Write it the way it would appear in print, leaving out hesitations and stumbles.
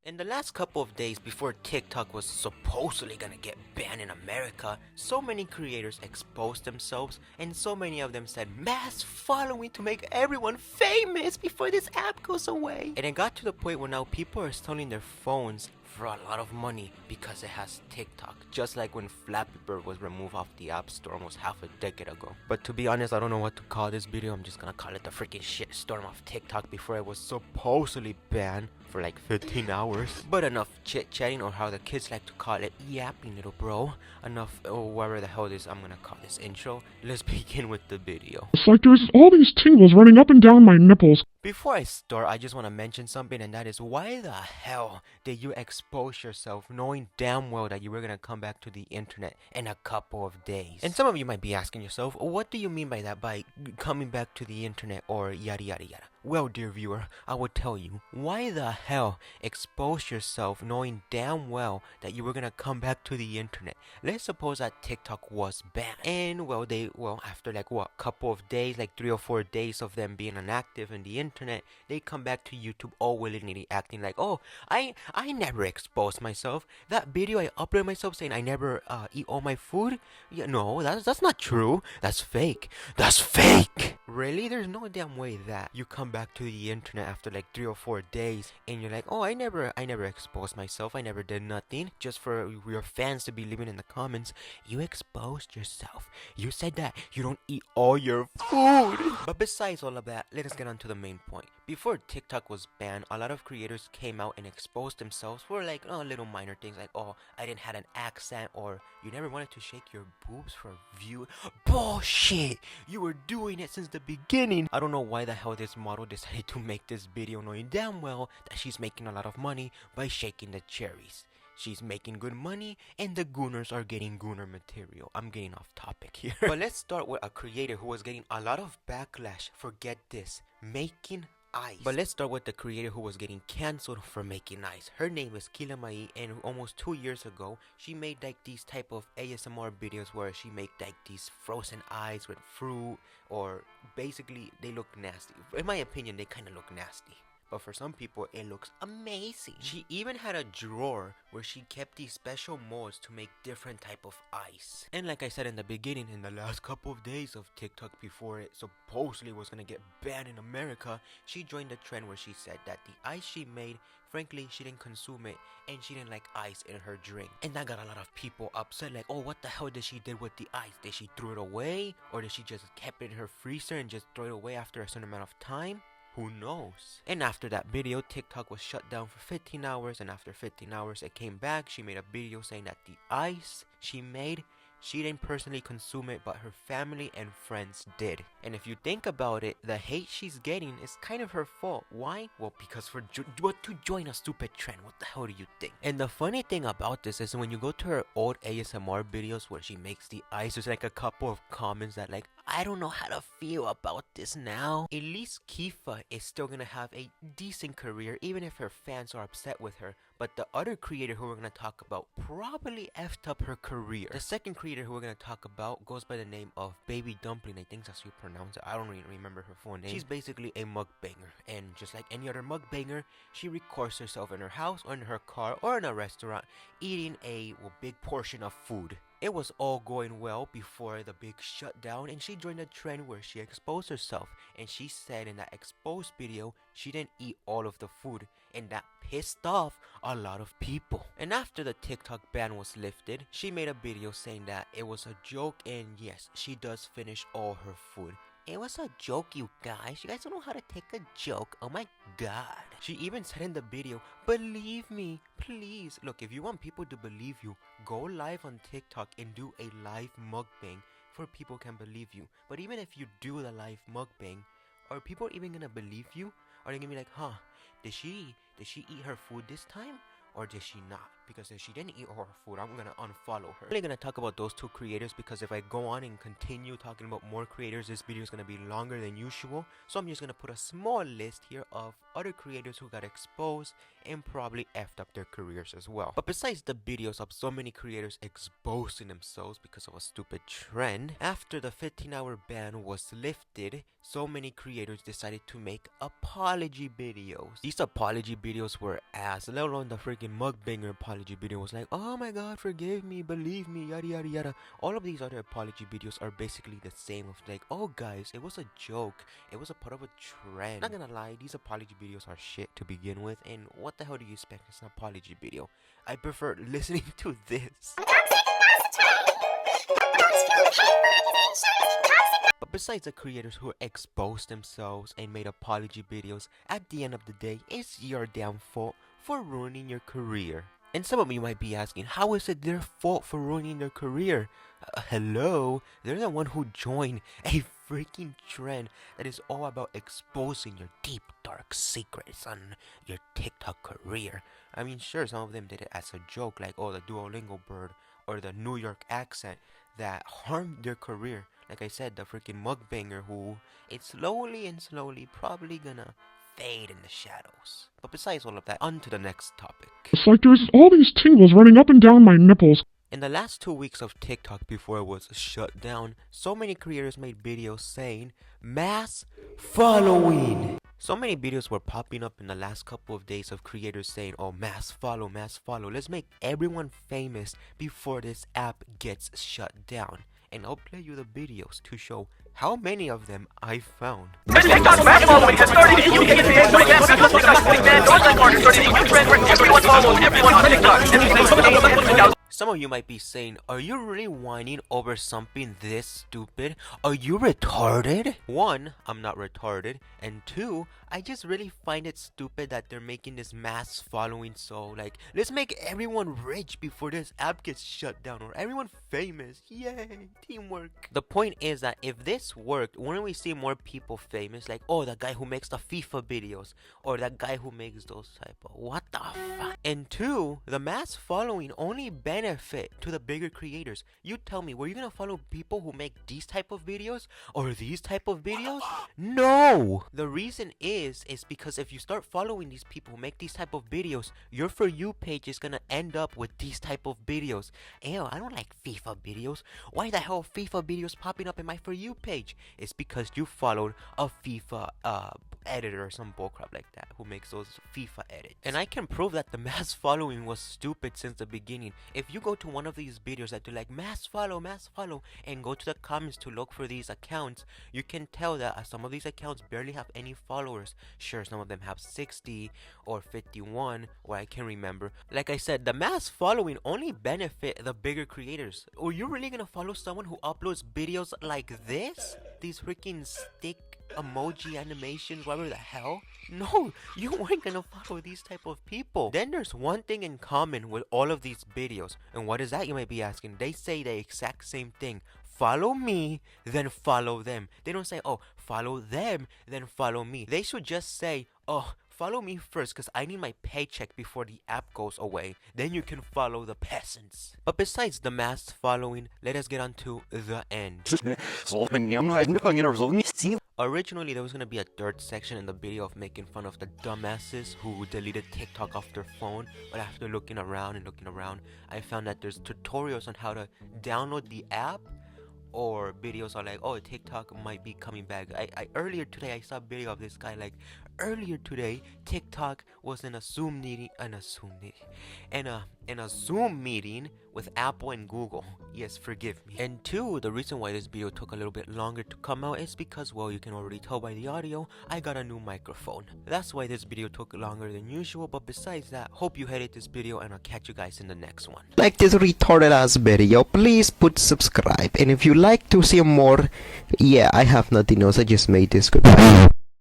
In the last couple of days before TikTok was supposedly gonna get banned in America, so many creators exposed themselves and so many of them said mass following to make everyone famous before this app goes away. And it got to the point where now people are selling their phones for a lot of money because it has TikTok, just like when Flappy Bird was removed off the App Store almost half a decade ago. But to be honest, I don't know what to call this video. I'm just gonna call it the freaking shitstorm of TikTok before it was supposedly banned for like 15 hours. But enough chit-chatting, or how the kids like to call it, yapping, little bro. Enough, or whatever the hell it is I'm gonna call this intro. Let's begin with the video. It's like there's all these tingles running up and down my nipples. Before I start, I just want to mention something, and that is, why the hell did you expose yourself knowing damn well that you were going to come back to the internet in a couple of days? And some of you might be asking yourself, what do you mean by that, by coming back to the internet, or yada yada yada? Well, dear viewer, I will tell you, why the hell expose yourself knowing damn well that you were going to come back to the internet? Let's suppose that TikTok was banned, and after like what, couple of days, like 3 or 4 days of them being inactive in the internet, they come back to YouTube all willingly acting like, oh, I never exposed myself. That video I uploaded myself saying I never eat all my food, yeah, no, that's not true. That's fake. That's fake. Really? There's no damn way that you come back to the internet after like 3 or 4 days and you're like, oh, I never exposed myself. I never did nothing. Just for your fans to be leaving in the comments, you exposed yourself. You said that you don't eat all your food. But besides all of that, let us get on to the main point. Before TikTok was banned, a lot of creators came out and exposed themselves for like little minor things like, oh, I didn't have an accent, or you never wanted to shake your boobs for a view. Bullshit! You were doing it since the beginning. I don't know why the hell this model decided to make this video knowing damn well that she's making a lot of money by shaking the cherries. She's making good money, and the gooners are getting gooner material. I'm getting off topic here. But let's start with a creator who was getting a lot of backlash for, get this, making ice. But let's start with the creator who was getting cancelled for making ice. Her name is Kila Mai, and almost 2 years ago, she made like these type of ASMR videos where she made like these frozen ice with fruit, or basically they look nasty. In my opinion, they kind of look nasty. But for some people, it looks amazing. She even had a drawer where she kept these special molds to make different type of ice. And like I said in the beginning, in the last couple of days of TikTok before it supposedly was gonna get banned in America, she joined the trend where she said that the ice she made, frankly, she didn't consume it, and she didn't like ice in her drink. And that got a lot of people upset, like, oh, what the hell did she do with the ice? Did she throw it away? Or did she just kept it in her freezer and just throw it away after a certain amount of time? Who knows? And after that video, TikTok was shut down for 15 hours, and after 15 hours it came back. She made a video saying that the ice she made, she didn't personally consume it, but her family and friends did. And if you think about it, the hate she's getting is kind of her fault. Why? Well, because to join a stupid trend. What the hell do you think? And the funny thing about this is when you go to her old ASMR videos where she makes the ice, there's like a couple of comments that like, I don't know how to feel about this now. At least Kifa is still gonna have a decent career, even if her fans are upset with her. But the other creator who we're gonna talk about probably effed up her career. The second creator who we're gonna talk about goes by the name of Baby Dumpling. I think that's how you pronounce it. I don't really remember her full name. She's basically a mukbanger, and just like any other mukbanger, she records herself in her house or in her car or in a restaurant eating a big portion of food. It was all going well before the big shutdown, and she joined a trend where she exposed herself, and she said in that exposed video she didn't eat all of the food, and that pissed off a lot of people. And after the TikTok ban was lifted, she made a video saying that it was a joke, and yes, she does finish all her food. It was a joke, you guys. You guys don't know how to take a joke. Oh my god. She even said in the video, believe me, please. Look, if you want people to believe you, go live on TikTok and do a live mukbang for people can believe you. But even if you do the live mukbang, are people even gonna believe you? Are they gonna be like, huh, did she eat her food this time? or did she not? Because if she didn't eat her food, I'm gonna unfollow her. I'm only gonna talk about those two creators because if I go on and continue talking about more creators, this video is gonna be longer than usual. So I'm just gonna put a small list here of other creators who got exposed and probably effed up their careers as well. But besides the videos of so many creators exposing themselves because of a stupid trend, after the 15-hour ban was lifted, so many creators decided to make apology videos. These apology videos were ass, let alone the freaking mukbanger apology video was like, oh my god, forgive me, believe me, yada yada yada. All of these other apology videos are basically the same of like, oh guys, it was a joke, it was a part of a trend. Not gonna lie, these apology videos are shit to begin with, and what the hell do you expect? It's an apology video. I prefer listening to this. But besides the creators who exposed themselves and made apology videos, at the end of the day, it's your damn fault for ruining your career. And some of you might be asking, how is it their fault for ruining their career? Hello? They're the one who joined a freaking trend that is all about exposing your deep, dark secrets on your TikTok career. I mean, sure, some of them did it as a joke, like, oh, the Duolingo bird or the New York accent that harmed their career. Like I said, the freaking mukbanger who it's slowly and slowly probably gonna fade in the shadows. But besides all of that, on to the next topic. It's like there's all these tingles running up and down my nipples. In the last 2 weeks of TikTok before it was shut down, so many creators made videos saying mass following. So many videos were popping up in the last couple of days of creators saying, oh, mass follow, let's make everyone famous before this app gets shut down. And I'll play you the videos to show how many of them I found. TikTok mass following has started in UK today. So yes, because TikTok putting banned online market started a new trend where everyone follows everyone on TikTok. Some of you might be saying, are you really whining over something this stupid? Are you retarded? One, I'm not retarded. And two, I just really find it stupid that they're making this mass following. So like, let's make everyone rich before this app gets shut down, or everyone famous. Yay, teamwork. The point is that if this worked, wouldn't we see more people famous? Like, oh, the guy who makes the FIFA videos, or that guy who makes those type of, what the fuck? And two, the mass following only benefit to the bigger creators. You tell me, were you gonna follow people who make these type of videos or these type of videos? No! The reason is because if you start following these people who make these type of videos, your For You page is gonna end up with these type of videos. Ew, I don't like FIFA videos. Why the hell are FIFA videos popping up in my For You page? It's because you followed a FIFA editor or some bullcrap like that who makes those FIFA edits. And I can prove that the mass following was stupid since the beginning. If you go to one of these videos that do like mass follow and go to the comments to look for these accounts, you can tell that some of these accounts barely have any followers. Sure, some of them have 60 or 51, or I can't remember. Like I said, the mass following only benefit the bigger creators. Are you really gonna follow someone who uploads videos like this? These freaking stick emoji animations, whatever the hell? No, you weren't gonna follow these type of people. Then there's one thing in common with all of these videos, and what is that, you might be asking? They say the exact same thing. Follow me, then follow them. They don't say, oh, follow them, then follow me. They should just say, oh, follow me first because I need my paycheck before the app goes away. Then you can follow the peasants. But besides the mass following, let us get on to the end. Originally, there was going to be a third section in the video of making fun of the dumbasses who deleted TikTok off their phone. But after looking around, I found that there's tutorials on how to download the app, or videos are like, oh, TikTok might be coming back. Earlier today I saw a video of this guy like, earlier today TikTok was in a Zoom meeting with Apple and Google. Yes, forgive me. And two, the reason why this video took a little bit longer to come out is because, well, you can already tell by the audio, I got a new microphone. That's why this video took longer than usual. But besides that, hope you hated this video, and I'll catch you guys in the next one. Like this retarded ass video, please put subscribe. And if you like to see more, yeah, I have nothing else, I just made this. Goodbye.